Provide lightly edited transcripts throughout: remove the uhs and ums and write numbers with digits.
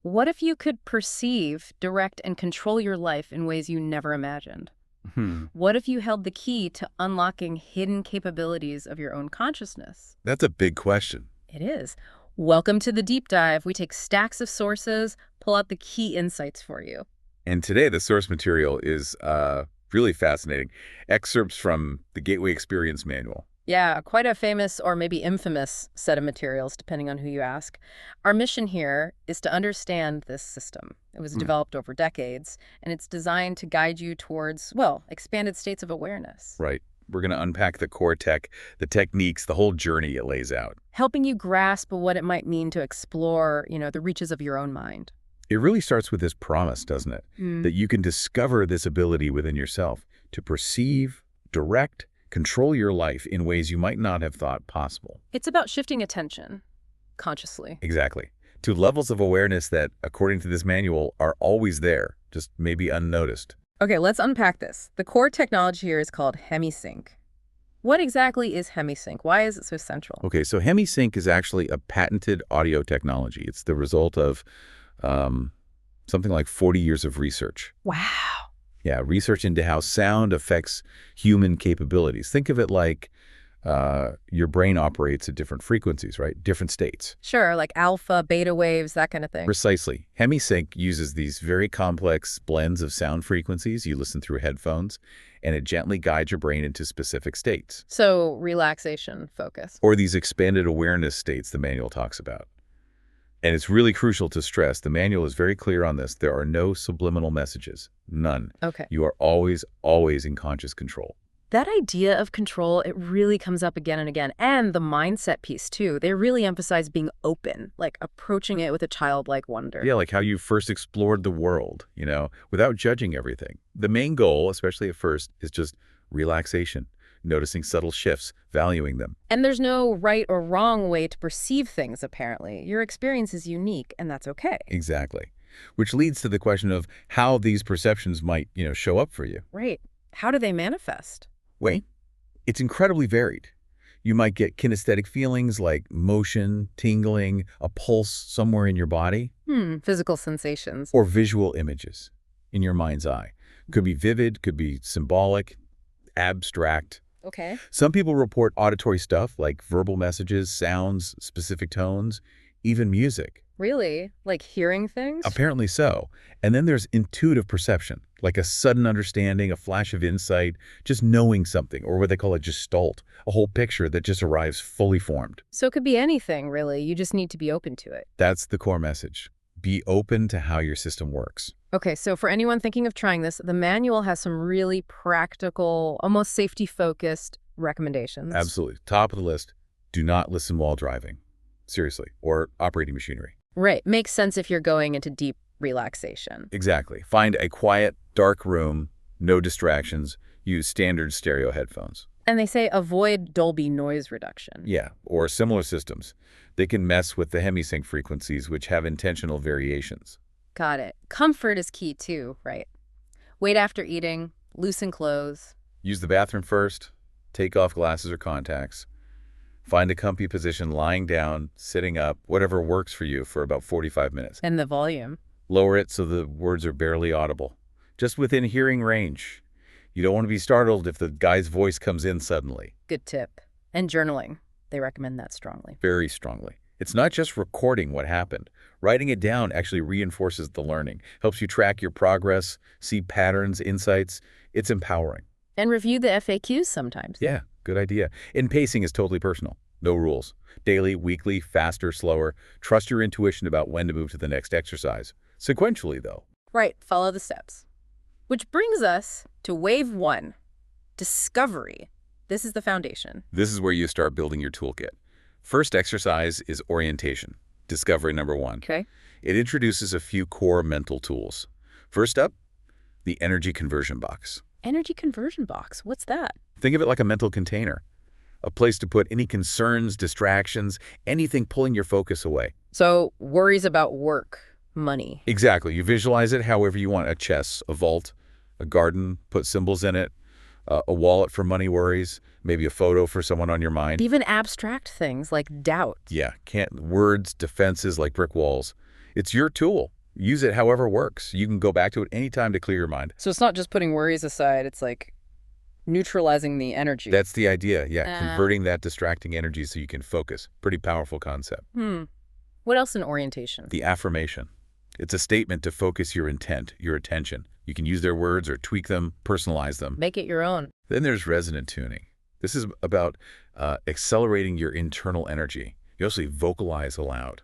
What if you could perceive, direct, and control your life in ways you never imagined? Hmm. What if you held the key to unlocking hidden capabilities of your own consciousness? That's a big question. It is. Welcome to the deep dive. We take stacks of sources, pull out the key insights for you. And today, the source material is really fascinating. Excerpts from the Gateway Experience Manual. Yeah, quite a famous or maybe infamous set of materials, depending on who you ask. Our mission here is to understand this system. It was Hmm. developed over decades, and it's designed to guide you towards, well, expanded states of awareness, Right. We're going to unpack the core tech, the techniques, the whole journey it lays out. helping you grasp what it might mean to explore, the reaches of your own mind. It really starts with this promise, doesn't it? That you can discover this ability within yourself to perceive, direct, control your life in ways you might not have thought possible. It's about shifting attention consciously. Exactly. To levels of awareness that, according to this manual, are always there, just maybe unnoticed. Okay, let's unpack this. The core technology here is called HemiSync. What exactly is HemiSync? Why is it so central? Okay, so HemiSync is actually a patented audio technology. It's the result of something like 40 years of research. Wow. Yeah, research into how sound affects human capabilities. Think of it like your brain operates at different frequencies, right? Different states. Sure, like alpha, beta waves, that kind of thing. Precisely. HemiSync uses these very complex blends of sound frequencies you listen through headphones, and it gently guides your brain into specific states, So relaxation, focus. or these expanded awareness states the manual talks about. And it's really crucial to stress, the manual is very clear on this, there are no subliminal messages. None. Okay. You are always, always in conscious control. That idea of control, it really comes up again and again. And the mindset piece, too. They really emphasize being open, like approaching it with a childlike wonder. Yeah, like how you first explored the world, without judging everything. The main goal, especially at first, is just relaxation, noticing subtle shifts, valuing them. And there's no right or wrong way to perceive things, apparently. Your experience is unique, and that's okay. Exactly. Which leads to the question of how these perceptions might, show up for you. Right. How do they manifest? Wait, it's incredibly varied. You might get kinesthetic feelings like motion, tingling, a pulse somewhere in your body, Physical sensations. or visual images in your mind's eye. Could be vivid, could be symbolic, abstract. Okay. Some people report auditory stuff like verbal messages, sounds, specific tones, even music. Really? Like hearing things? Apparently so. And then there's intuitive perception, like a sudden understanding, a flash of insight, just knowing something, or what they call a gestalt, a whole picture that just arrives fully formed. So it could be anything, really. You just need to be open to it. That's the core message. Be open to how your system works. Okay, so for anyone thinking of trying this, the manual has some really practical, almost safety-focused recommendations. Absolutely. Top of the list, do not listen while driving. Seriously. Or operating machinery. Right. Makes sense if you're going into deep relaxation. Exactly. Find a quiet, dark room, no distractions. Use standard stereo headphones. And they say avoid Dolby noise reduction. Yeah, or similar systems. They can mess with the HemiSync frequencies, which have intentional variations. Got it. Comfort is key too, right? Wait after eating, loosen clothes. Use the bathroom first. Take off glasses or contacts. Find a comfy position lying down, sitting up, whatever works for you for about 45 minutes. And the volume. Lower it so the words are barely audible, just within hearing range. You don't want to be startled if the guy's voice comes in suddenly. Good tip. And journaling. They recommend that strongly. Very strongly. It's not just recording what happened. Writing it down actually reinforces the learning, helps you track your progress, see patterns, insights. It's empowering. And review the FAQs sometimes. Yeah, good idea. And pacing is totally personal. No rules. Daily, weekly, faster, slower. Trust your intuition about when to move to the next exercise. Sequentially, though. Right, follow the steps. Which brings us to wave one, discovery. This is the foundation. This is where you start building your toolkit. First exercise is orientation. Discovery number one. Okay. It introduces a few core mental tools. First up, the energy conversion box. Energy conversion box, what's that? Think of it like a mental container. A place to put any concerns, distractions, anything pulling your focus away. So worries about work, money. Exactly. You visualize it however you want. A chest, a vault, a garden, put symbols in it, a wallet for money worries, maybe a photo for someone on your mind. Even abstract things like doubt. Yeah, words, defenses like brick walls. It's your tool. Use it however works. You can go back to it anytime to clear your mind. So it's not just putting worries aside, it's like neutralizing the energy. That's the idea, yeah. Converting that distracting energy so you can focus. Pretty powerful concept. What else in orientation? The affirmation. It's a statement to focus your intent, your attention. You can use their words or tweak them, personalize them. Make it your own. Then there's resonant tuning. This is about accelerating your internal energy. You also vocalize aloud.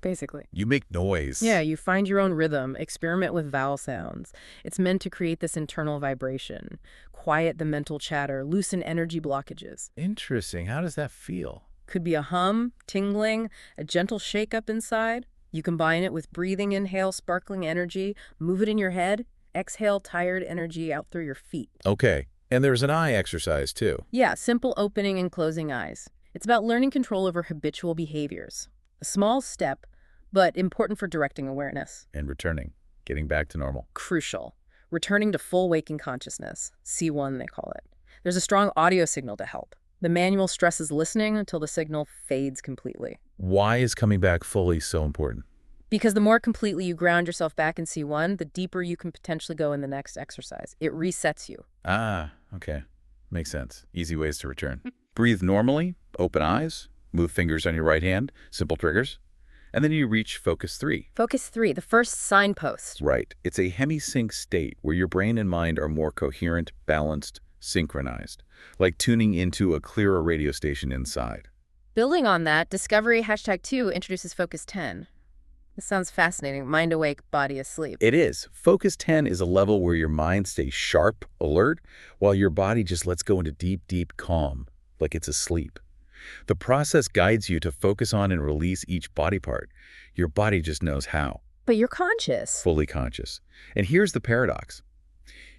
Basically. You make noise. Yeah, you find your own rhythm, experiment with vowel sounds. It's meant to create this internal vibration, quiet the mental chatter, loosen energy blockages. Interesting. How does that feel? Could be a hum, tingling, a gentle shake up inside. You combine it with breathing, inhale, sparkling energy, move it in your head, exhale, tired energy out through your feet. Okay. And there's an eye exercise too. Yeah, simple opening and closing eyes. It's about learning control over habitual behaviors. A small step, but important for directing awareness. And returning, getting back to normal. Crucial. Returning to full waking consciousness. C1, they call it. There's a strong audio signal to help. The manual stresses listening until the signal fades completely. Why is coming back fully so important? Because the more completely you ground yourself back in C1, the deeper you can potentially go in the next exercise. It resets you. Ah, okay. Makes sense. Easy ways to return. Breathe normally, open eyes, move fingers on your right hand, simple triggers. And then you reach focus 3. Focus 3, the first signpost. Right. It's a hemisync state where your brain and mind are more coherent, balanced, synchronized, like tuning into a clearer radio station inside. Building on that, Discovery #2 introduces Focus 10. This sounds fascinating. Mind awake, body asleep. It is. Focus 10 is a level where your mind stays sharp, alert, while your body just lets go into deep, deep calm, like it's asleep. The process guides you to focus on and release each body part. Your body just knows how. But you're conscious. Fully conscious. And here's the paradox.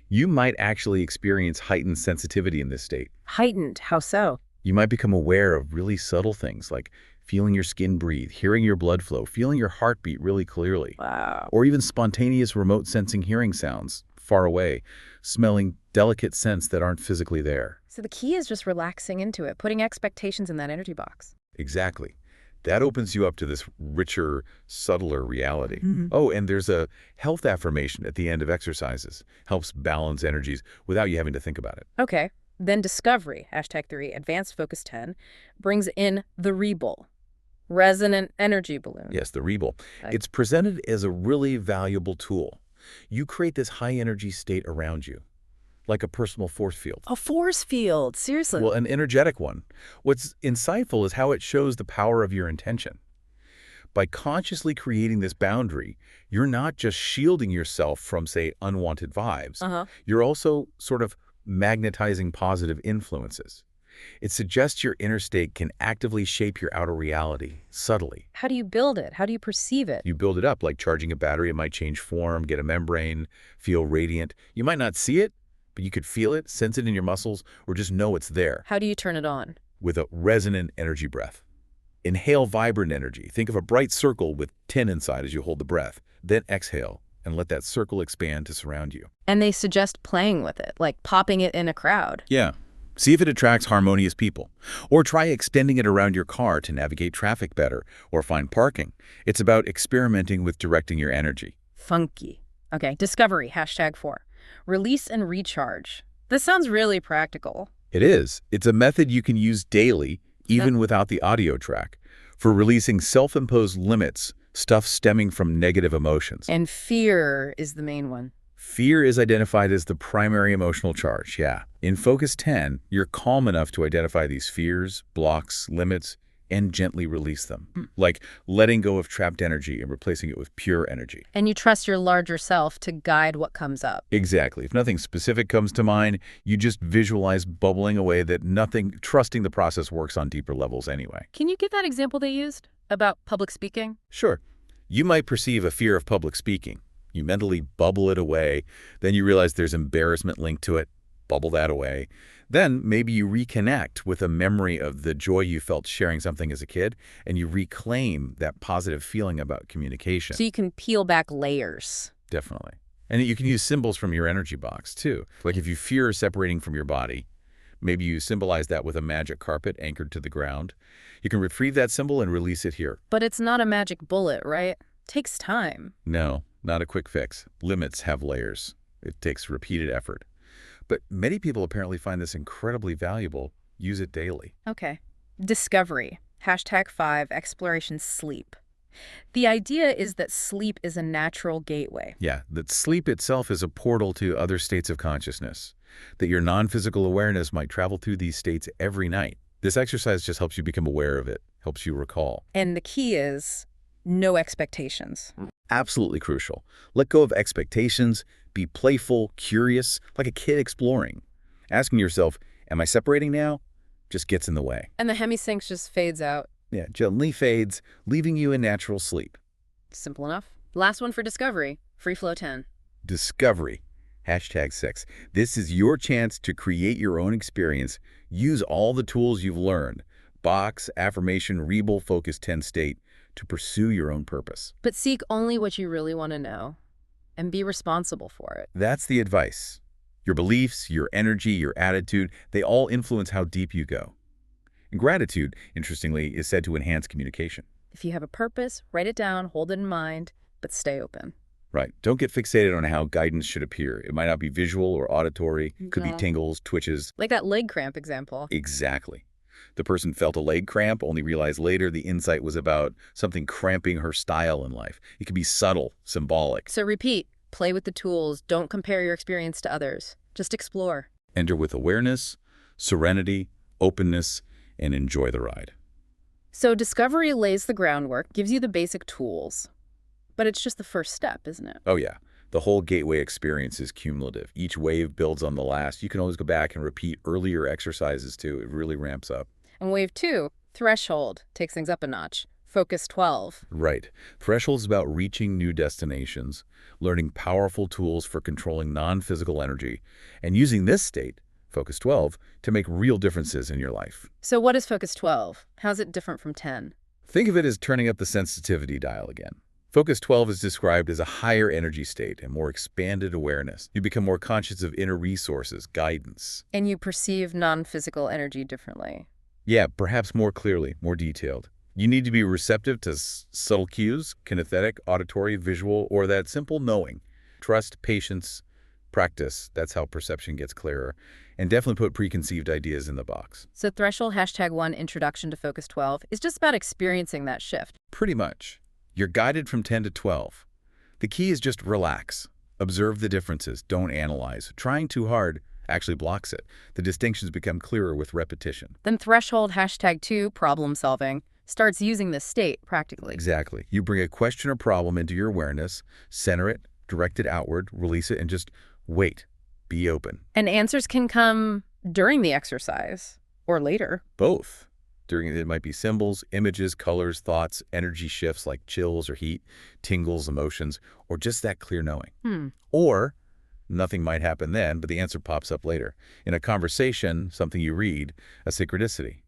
You might actually experience heightened sensitivity in this state. Heightened? How so? You might become aware of really subtle things like feeling your skin breathe, hearing your blood flow, feeling your heartbeat really clearly. Wow. Or even spontaneous remote sensing hearing sounds far away, smelling delicate scents that aren't physically there. So the key is just relaxing into it, putting expectations in that energy box. Exactly. That opens you up to this richer, subtler reality. Oh, and there's a health affirmation at the end of exercises. Helps balance energies without you having to think about it. Okay. Then Discovery, #3, Advanced Focus 10, brings in the Rebel, resonant energy balloon. Yes, the Rebel. It's presented as a really valuable tool. You create this high energy state around you, like a personal force field. A force field, seriously. Well, an energetic one. What's insightful is how it shows the power of your intention. By consciously creating this boundary, you're not just shielding yourself from, say, unwanted vibes. You're also sort of magnetizing positive influences. It suggests your inner state can actively shape your outer reality, subtly. How do you build it? How do you perceive it? You build it up like charging a battery. It might change form, get a membrane, feel radiant. You might not see it, but you could feel it, sense it in your muscles, or just know it's there. How do you turn it on? With a resonant energy breath. Inhale vibrant energy. Think of a bright circle with 10 inside as you hold the breath. Then exhale and let that circle expand to surround you. And they suggest playing with it, like popping it in a crowd. Yeah. See if it attracts harmonious people. Or try extending it around your car to navigate traffic better or find parking. It's about experimenting with directing your energy. Funky. Okay, Discovery, #4. Release and recharge. This sounds really practical. It is. It's a method you can use daily, even without the audio track, for releasing self-imposed limits, stuff stemming from negative emotions. And fear is the main one. Fear is identified as the primary emotional charge, yeah. In Focus 10, you're calm enough to identify these fears, blocks, limits, and gently release them. Like letting go of trapped energy and replacing it with pure energy. And you trust your larger self to guide what comes up. Exactly. If nothing specific comes to mind, you just visualize bubbling away that nothing, trusting the process works on deeper levels anyway. Can you give that example they used about public speaking? Sure. You might perceive a fear of public speaking. You mentally bubble it away. Then you realize there's embarrassment linked to it. Bubble that away. Then maybe you reconnect with a memory of the joy you felt sharing something as a kid, and you reclaim that positive feeling about communication. So you can peel back layers. Definitely. And you can use symbols from your energy box, too. Like if you fear separating from your body, maybe you symbolize that with a magic carpet anchored to the ground. You can retrieve that symbol and release it here. But it's not a magic bullet, right? Takes time. No, not a quick fix. Limits have layers. It takes repeated effort. But many people apparently find this incredibly valuable, use it daily. Okay. Discovery. #5, exploration sleep. The idea is that sleep is a natural gateway. Yeah, that sleep itself is a portal to other states of consciousness, that your non-physical awareness might travel through these states every night. This exercise just helps you become aware of it, helps you recall. And the key is no expectations. Absolutely crucial. Let go of expectations, be playful, curious, like a kid exploring. Asking yourself, am I separating now? Just gets in the way. And the hemisync just fades out. Yeah, gently fades, leaving you in natural sleep. Simple enough. Last one for discovery. Free Flow 10. Discovery. #6. This is your chance to create your own experience. Use all the tools you've learned. Box, affirmation, Rebel, Focus 10 state to pursue your own purpose. But seek only what you really want to know and be responsible for it. That's the advice. Your beliefs, your energy, your attitude, they all influence how deep you go. And gratitude, interestingly, is said to enhance communication. If you have a purpose, write it down, hold it in mind, but stay open. Right. Don't get fixated on how guidance should appear. It might not be visual or auditory. Could be Yeah. tingles, twitches. Like that leg cramp example. Exactly. The person felt a leg cramp, only realized later the insight was about something cramping her style in life. It can be subtle, symbolic. So repeat, play with the tools, don't compare your experience to others. Just explore. Enter with awareness, serenity, openness, and enjoy the ride. So discovery lays the groundwork, gives you the basic tools. But it's just the first step, isn't it? Oh yeah, the whole gateway experience is cumulative. Each wave builds on the last. You can always go back and repeat earlier exercises too. It really ramps up. And wave 2, threshold, takes things up a notch. Focus 12. Right. Threshold is about reaching new destinations, learning powerful tools for controlling non-physical energy, and using this state, Focus 12, to make real differences in your life. So what is Focus 12? How's it different from 10? Think of it as turning up the sensitivity dial again. Focus 12 is described as a higher energy state and more expanded awareness. You become more conscious of inner resources, guidance. And you perceive non-physical energy differently. Yeah, perhaps more clearly, more detailed. You need to be receptive to subtle cues, kinesthetic, auditory, visual, or that simple knowing. Trust, patience, practice. That's how perception gets clearer. And definitely put preconceived ideas in the box. So threshold #1 introduction to Focus 12 is just about experiencing that shift. Pretty much. You're guided from 10 to 12. The key is just relax. Observe the differences. Don't analyze. Trying too hard actually blocks it. The distinctions become clearer with repetition. Then threshold #2 problem solving starts using this state practically. Exactly. You bring a question or problem into your awareness, center it, direct it outward, release it, and just wait. Be open. And answers can come during the exercise or later. Both. During it might be symbols, images, colors, thoughts, energy shifts like chills or heat, tingles, emotions, or just that clear knowing. Or nothing might happen then, but the answer pops up later. In a conversation, something you read, a synchronicity.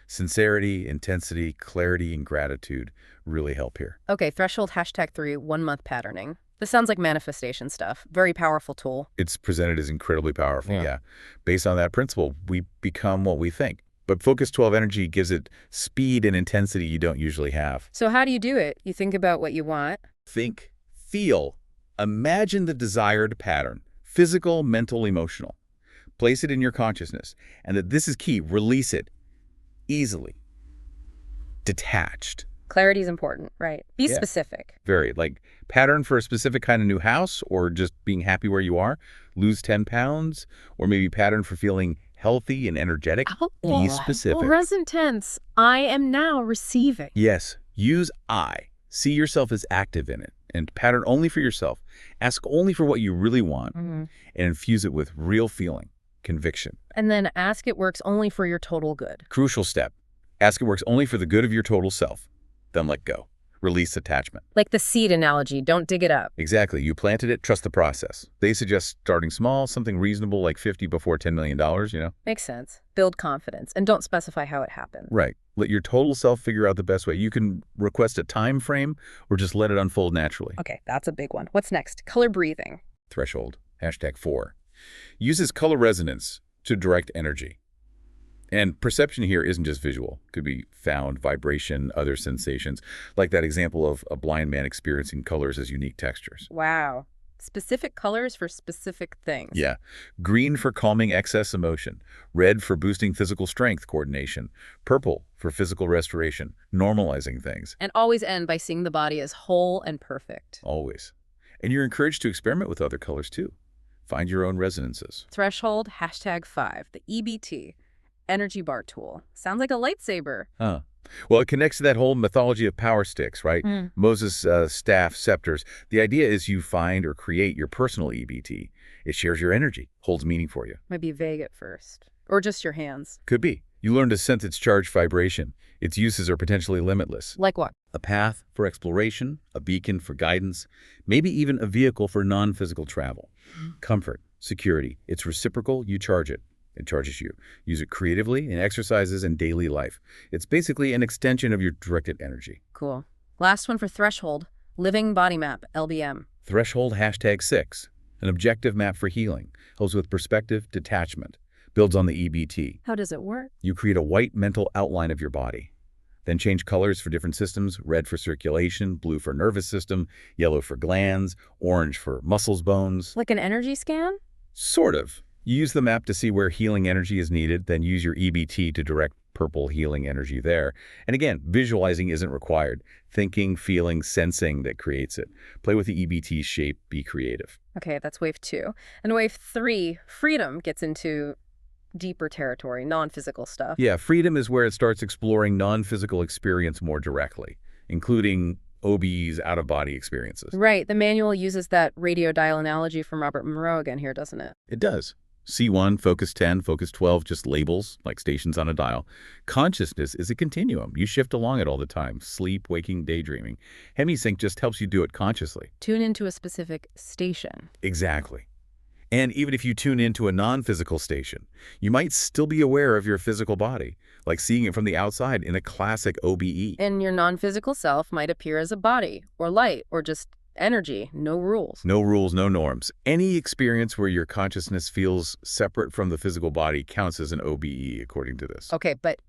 Sincerity, intensity, clarity, and gratitude really help here. Okay, threshold #3 1-month patterning. This sounds like manifestation stuff. Very powerful tool. It's presented as incredibly powerful, yeah. Based on that principle, we become what we think. But Focus 12 energy gives it speed and intensity you don't usually have. So how do you do it? You think about what you want. Think, feel, imagine the desired pattern, physical, mental, emotional. Place it in your consciousness. And that this is key, release it easily. Detached. Clarity is important, right? Be Yeah. specific. Very, like pattern for a specific kind of new house or just being happy where you are. Lose 10 pounds or maybe pattern for feeling healthy and energetic. Be specific. Present tense. I am now receiving. Yes, use I. See yourself as active in it and pattern only for yourself. Ask only for what you really want and infuse it with real feeling, conviction. And then ask it works only for your total good. Crucial step. Ask it works only for the good of your total self. Then let go. Release attachment. Like the seed analogy, don't dig it up. Exactly. You planted it, trust the process. They suggest starting small, something reasonable like 50 before $10 million, you know? Makes sense. Build confidence and don't specify how it happens. Right. Let your total self figure out the best way. You can request a time frame or just let it unfold naturally. Okay, that's a big one. What's next? Color breathing. Threshold. #4. Uses color resonance to direct energy. And perception here isn't just visual. It could be sound, vibration, other sensations, like that example of a blind man experiencing colors as unique textures. Wow. Specific colors for specific things. Yeah. Green for calming excess emotion. Red for boosting physical strength coordination. Purple for physical restoration, normalizing things. And always end by seeing the body as whole and perfect. Always. And you're encouraged to experiment with other colors too. Find your own resonances. Threshold, #5, the EBT, energy bar tool. Sounds like a lightsaber. Huh. Well, it connects to that whole mythology of power sticks, right? Moses' staff, scepters. The idea is you find or create your personal EBT. It shares your energy, holds meaning for you. Might be vague at first. Or just your hands. Could be. You learn to sense its charged vibration. Its uses are potentially limitless. Like what? A path for exploration, a beacon for guidance, maybe even a vehicle for non-physical travel. Comfort, security. It's reciprocal, you charge it. It charges you. Use it creatively in exercises and daily life. It's basically an extension of your directed energy. Cool. Last one for threshold, living body map, LBM. Threshold #6, an objective map for healing. Helps with perspective, detachment. Builds on the EBT. How does it work? You create a white mental outline of your body. Then change colors for different systems, red for circulation, blue for nervous system, yellow for glands, orange for muscles, bones. Like an energy scan? Sort of. You use the map to see where healing energy is needed, then use your EBT to direct purple healing energy there. And again, visualizing isn't required. Thinking, feeling, sensing that creates it. Play with the EBT shape, be creative. Okay, that's wave 2. And wave 3, freedom, gets into deeper territory, non-physical stuff. Yeah, freedom is where it starts exploring non-physical experience more directly, including OBE's out-of-body experiences. Right, the manual uses that radio dial analogy from Robert Monroe again here, doesn't it? It does. C1, Focus 10, Focus 12, just labels, like stations on a dial. Consciousness is a continuum. You shift along it all the time. Sleep, waking, daydreaming. HemiSync just helps you do it consciously. Tune into a specific station. Exactly. And even if you tune into a non-physical station, you might still be aware of your physical body, like seeing it from the outside in a classic OBE. And your non-physical self might appear as a body, or light, or just energy. No rules. No rules, no norms. Any experience where your consciousness feels separate from the physical body counts as an OBE, according to this. Okay, but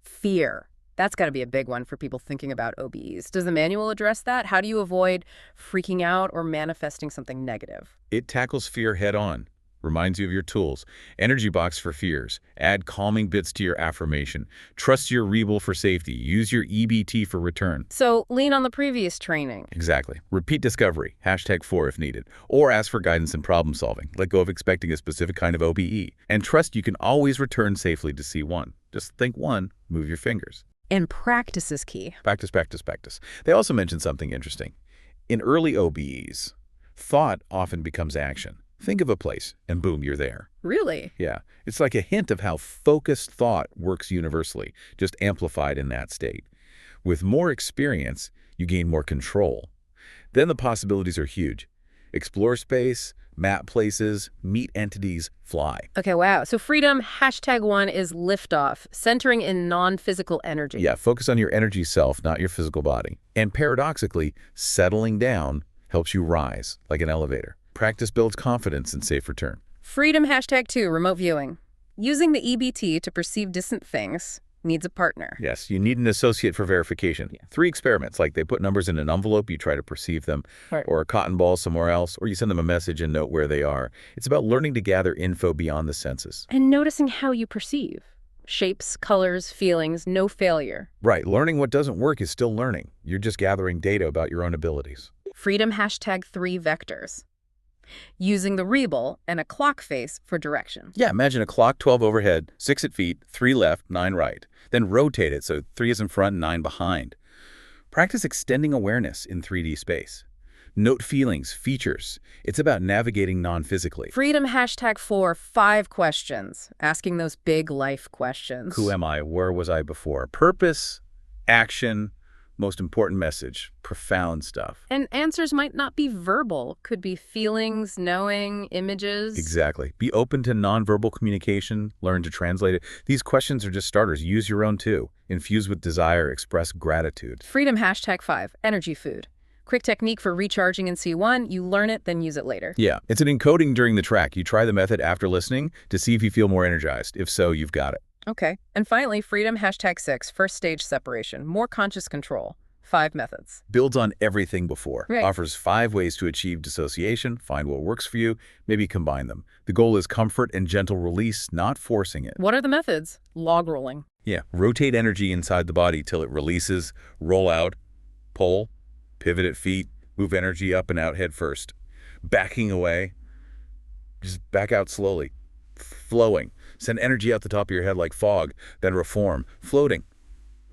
fear. That's got to be a big one for people thinking about OBEs. Does the manual address that? How do you avoid freaking out or manifesting something negative? It tackles fear head-on. Reminds you of your tools. Energy box for fears. Add calming bits to your affirmation. Trust your rebel for safety. Use your EBT for return. So lean on the previous training. Exactly. Repeat discovery. #4 if needed. Or ask for guidance in problem solving. Let go of expecting a specific kind of OBE. And trust you can always return safely to C1. Just think one, move your fingers. And practice is key. Practice, practice, practice. They also mentioned something interesting. In early OBEs, thought often becomes action. Think of a place, and boom, you're there. Really? Yeah. It's like a hint of how focused thought works universally, just amplified in that state. With more experience, you gain more control. Then the possibilities are huge. Explore space, map places, meet entities, fly. Okay, wow. So freedom, #1 is liftoff, centering in non-physical energy. Yeah, focus on your energy self, not your physical body. And paradoxically, settling down helps you rise, like an elevator. Practice builds confidence and safe return. Freedom, #2, remote viewing. Using the EBT to perceive distant things needs a partner. Yes, you need an associate for verification. Yeah. 3 experiments, like they put numbers in an envelope, you try to perceive them, Right. or a cotton ball somewhere else, or you send them a message and note where they are. It's about learning to gather info beyond the senses. And noticing how you perceive. Shapes, colors, feelings, no failure. Right, learning what doesn't work is still learning. You're just gathering data about your own abilities. Freedom, #3 vectors. Using the rebel and a clock face for direction. Yeah, imagine a clock, 12 overhead, 6 at feet, 3 left, 9 right. Then rotate it so 3 is in front and 9 behind. Practice extending awareness in 3D space. Note feelings, features. It's about navigating non-physically. Freedom, #4, 5 questions. Asking those big life questions. Who am I? Where was I before? Purpose, action, most important message, profound stuff. And answers might not be verbal. Could be feelings, knowing, images. Exactly. Be open to nonverbal communication. Learn to translate it. These questions are just starters. Use your own too. Infuse with desire. Express gratitude. Freedom, #5, energy food. Quick technique for recharging in C1. You learn it, then use it later. Yeah, it's an encoding during the track. You try the method after listening to see if you feel more energized. If so, you've got it. Okay. And finally, freedom #6, first stage separation, more conscious control. 5 methods. Builds on everything before. Right. Offers 5 ways to achieve dissociation, find what works for you, maybe combine them. The goal is comfort and gentle release, not forcing it. What are the methods? Log rolling. Yeah, rotate energy inside the body till it releases, roll out, pull, pivot at feet, move energy up and out head first. Backing away, just back out slowly. Flowing, send energy out the top of your head like fog, then reform. Floating,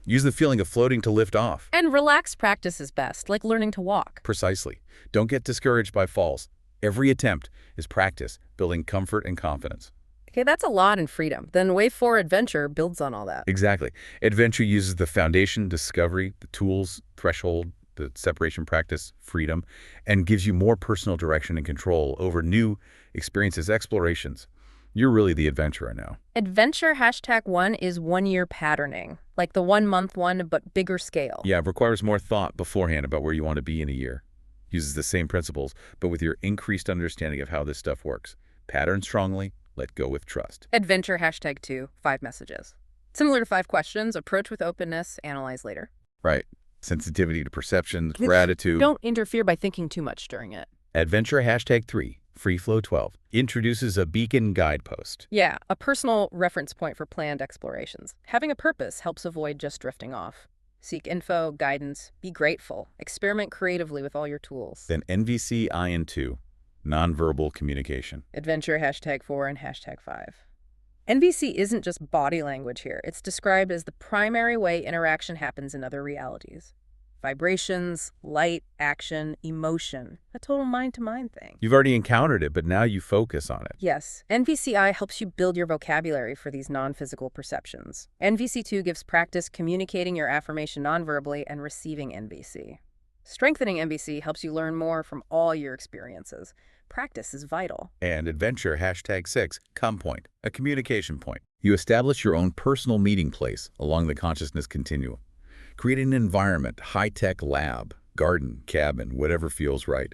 use the feeling of floating to lift off. And relaxed practice is best, like learning to walk. Precisely. Don't get discouraged by falls. Every attempt is practice, building comfort and confidence. Okay, that's a lot in freedom. Then Wave 4 Adventure builds on all that. Exactly. Adventure uses the foundation, discovery, the tools, threshold, the separation practice, freedom, and gives you more personal direction and control over new experiences, explorations. You're really the adventurer now. Adventure #1 is 1-year patterning, like the 1-month one, but bigger scale. Yeah, it requires more thought beforehand about where you want to be in a year. Uses the same principles, but with your increased understanding of how this stuff works. Pattern strongly, let go with trust. Adventure #2, 5 messages. Similar to 5 questions, approach with openness, analyze later. Right. Sensitivity to perceptions, gratitude. Don't interfere by thinking too much during it. Adventure #3, Free Flow 12, introduces a beacon guidepost. Yeah, a personal reference point for planned explorations. Having a purpose helps avoid just drifting off. Seek info, guidance, be grateful, experiment creatively with all your tools. Then NVC Ion 2, nonverbal communication. Adventure #4 and #5. NVC isn't just body language here. It's described as the primary way interaction happens in other realities. Vibrations, light, action, emotion. A total mind-to-mind thing. You've already encountered it, but now you focus on it. Yes, NVCI helps you build your vocabulary for these non-physical perceptions. NVC2 gives practice communicating your affirmation non-verbally and receiving NVC. Strengthening NVC helps you learn more from all your experiences. Practice is vital. And Adventure #6, Come Point, a communication point. You establish your own personal meeting place along the consciousness continuum. Create an environment, high-tech lab, garden, cabin, whatever feels right.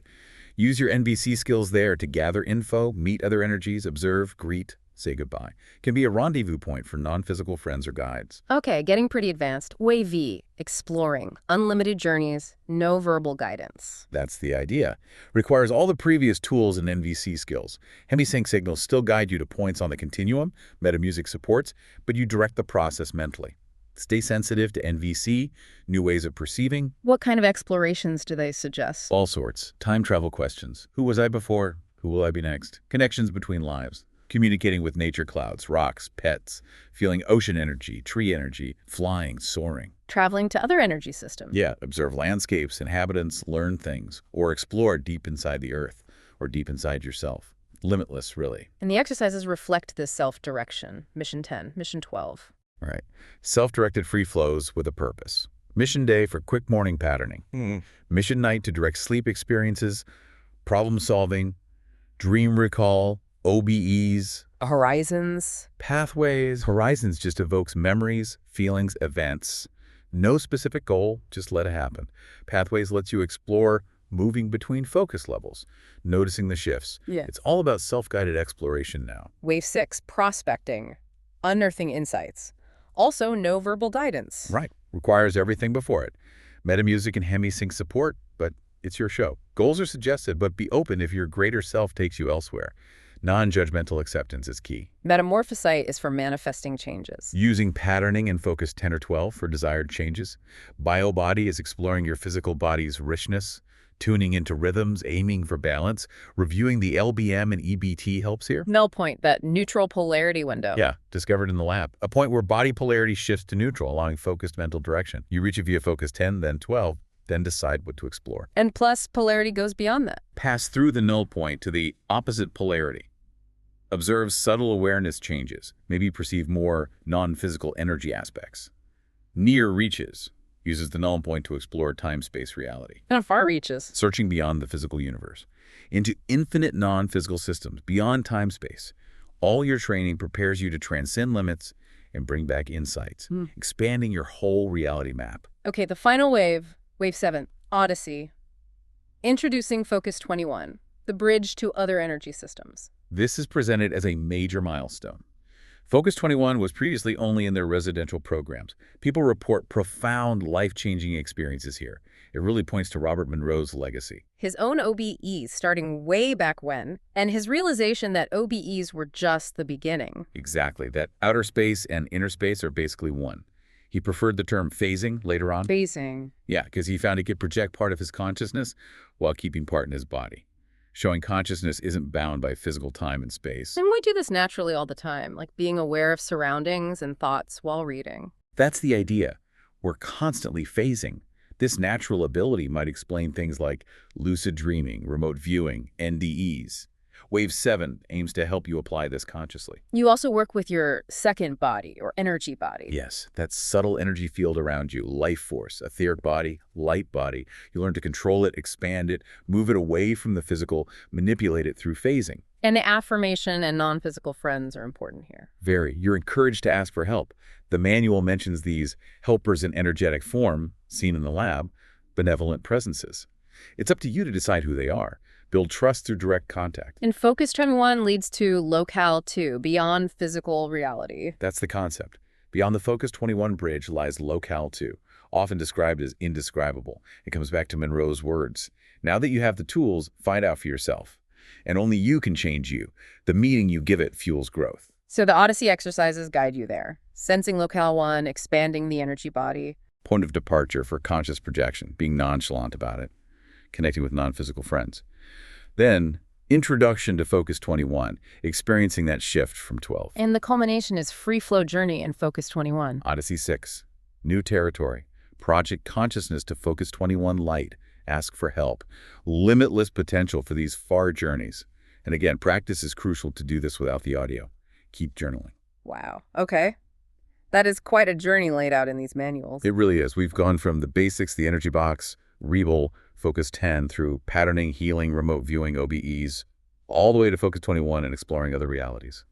Use your NVC skills there to gather info, meet other energies, observe, greet, say goodbye. Can be a rendezvous point for non-physical friends or guides. Okay, getting pretty advanced. Wave V, exploring, unlimited journeys, no verbal guidance. That's the idea. Requires all the previous tools and NVC skills. HemiSync signals still guide you to points on the continuum, Metamusic supports, but you direct the process mentally. Stay sensitive to NVC, new ways of perceiving. What kind of explorations do they suggest? All sorts. Time travel questions. Who was I before? Who will I be next? Connections between lives. Communicating with nature clouds, rocks, pets. Feeling ocean energy, tree energy, flying, soaring. Traveling to other energy systems. Yeah, observe landscapes, inhabitants, learn things, or explore deep inside the earth, or deep inside yourself. Limitless, really. And the exercises reflect this self-direction. Mission 10, Mission 12. All right. Self-directed free flows with a purpose. Mission day for quick morning patterning. Mission night to direct sleep experiences, problem solving, dream recall, OBEs. Horizons. Pathways. Horizons just evokes memories, feelings, events. No specific goal, just let it happen. Pathways lets you explore moving between focus levels, noticing the shifts. Yeah. It's all about self-guided exploration now. Wave 6, prospecting, unearthing insights. Also, no verbal guidance. Right. Requires everything before it. Metamusic and HemiSync support, but it's your show. Goals are suggested, but be open if your greater self takes you elsewhere. Non-judgmental acceptance is key. Metamorphosite is for manifesting changes. Using patterning and focus 10 or 12 for desired changes. BioBody is exploring your physical body's richness. Tuning into rhythms, aiming for balance. Reviewing the LBM and EBT helps here. Null point, that neutral polarity window. Yeah, discovered in the lab. A point where body polarity shifts to neutral, allowing focused mental direction. You reach it via focus 10, then 12, then decide what to explore. And plus, polarity goes beyond that. Pass through the null point to the opposite polarity. Observe subtle awareness changes, maybe perceive more non-physical energy aspects. Near reaches. Uses the null point to explore time-space reality. And far reaches. Searching beyond the physical universe. Into infinite non-physical systems, beyond time-space. All your training prepares you to transcend limits and bring back insights, expanding your whole reality map. Okay, the final wave, Wave 7, Odyssey. Introducing Focus 21, the bridge to other energy systems. This is presented as a major milestone. Focus 21 was previously only in their residential programs. People report profound, life-changing experiences here. It really points to Robert Monroe's legacy. His own OBEs starting way back when, and his realization that OBEs were just the beginning. Exactly, that outer space and inner space are basically one. He preferred the term phasing later on. Phasing. Yeah, because he found he could project part of his consciousness while keeping part in his body, showing consciousness isn't bound by physical time and space. And we do this naturally all the time, like being aware of surroundings and thoughts while reading. That's the idea. We're constantly phasing. This natural ability might explain things like lucid dreaming, remote viewing, NDEs. Wave 7 aims to help you apply this consciously. You also work with your second body or energy body. Yes, that subtle energy field around you, life force, etheric body, light body. You learn to control it, expand it, move it away from the physical, manipulate it through phasing. And the affirmation and non-physical friends are important here. Very. You're encouraged to ask for help. The manual mentions these helpers in energetic form, seen in the lab, benevolent presences. It's up to you to decide who they are. Build trust through direct contact. And Focus 21 leads to Locale 2, beyond physical reality. That's the concept. Beyond the Focus 21 bridge lies Locale 2, often described as indescribable. It comes back to Monroe's words. Now that you have the tools, find out for yourself. And only you can change you. The meaning you give it fuels growth. So the Odyssey exercises guide you there. Sensing Locale 1, expanding the energy body. Point of departure for conscious projection, being nonchalant about it, connecting with non-physical friends. Then, introduction to Focus 21, experiencing that shift from 12. And the culmination is Free Flow Journey in Focus 21. Odyssey 6, new territory, project consciousness to Focus 21 light, ask for help, limitless potential for these far journeys. And again, practice is crucial to do this without the audio. Keep journaling. Wow. Okay. That is quite a journey laid out in these manuals. It really is. We've gone from the basics, the energy box, Rebel, Focus 10, through patterning, healing, remote viewing, OBEs, all the way to Focus 21 and exploring other realities,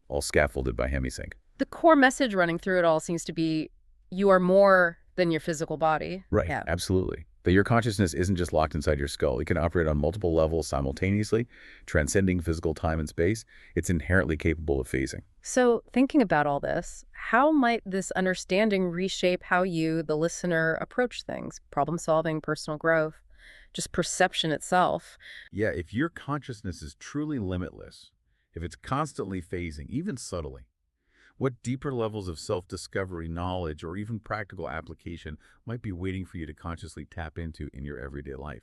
all scaffolded by HemiSync. The core message running through it all seems to be you are more than your physical body. Right, Yeah. absolutely. That your consciousness isn't just locked inside your skull. It can operate on multiple levels simultaneously, transcending physical time and space. It's inherently capable of phasing. So thinking about all this, how might this understanding reshape how you, the listener, approach things? Problem solving, personal growth, just perception itself. Yeah, if your consciousness is truly limitless, if it's constantly phasing, even subtly, what deeper levels of self-discovery, knowledge, or even practical application might be waiting for you to consciously tap into in your everyday life?